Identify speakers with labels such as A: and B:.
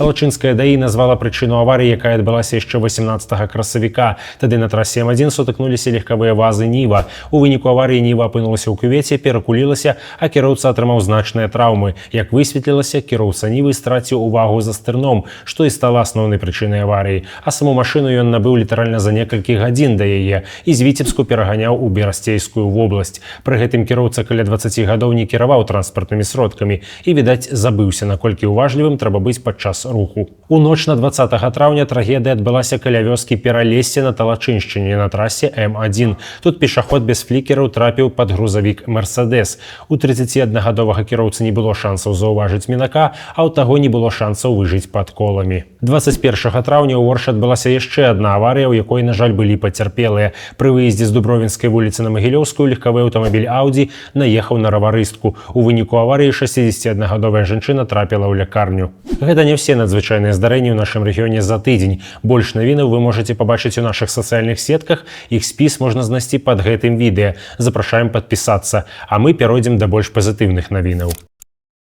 A: Талачынская ДАІ назвала прычыну аварыі, якая адбылася яшчэ 18 красавіка. Тады на трасе М1 сутыкнуліся легкавыя вазы Ніва. У выніку аварыі Ніва апынулася ў кювеце, перакулілася, а кіроўца атрымаў значныя траўмы. Як высветлілася, кіроўца Нівы страціў увагу за стырном, што і стала асноўнай прычынай аварыі. А саму машыну ён набыў літаральна за некалькі гадзін да яе і з Віцебску пераганяў у Берасцейскую вобласць. Пры гэтым кіроўца каля 20 гадоў не кіраваў транспартнымі сродкамі і, відаць, забыўся, наколькі уважлівым трэба быць падчас руху. У ноч на 20 траўня трагедыя адбылася каля вёскі Пералессе на Талачыншчыне на трасе М1. Тут пешаход без флікераў трапіў пад грузавік «Мерседес». У 31-гадовага кіроўцы не было шансаў заўважыць мінака, а ў таго не было шансаў выжыць пад коламі. 21 траўня ў Оршы адбылася яшчэ адна аварыя, у якой, на жаль, былі пацярпелыя. Пры выездзе з Дубровінскай вуліцы на Магілёўскую легкавы аўтамабіль «Ауді» наехаў на раварыстку. У выніку аварыі 61-гадовая жанчына трапіла ў лякарню. Гэта не ўсе надзвычайныя здарэнні ў нашым рэгіёне за тыдзень. Больш навінаў вы можаце пабачыць у нашых сацыяльных сетках. Іх спіс можна знайсці пад гэтым відэа. Запрашаем падпісацца. А мы перайдзем да больш пазітыўных навінаў.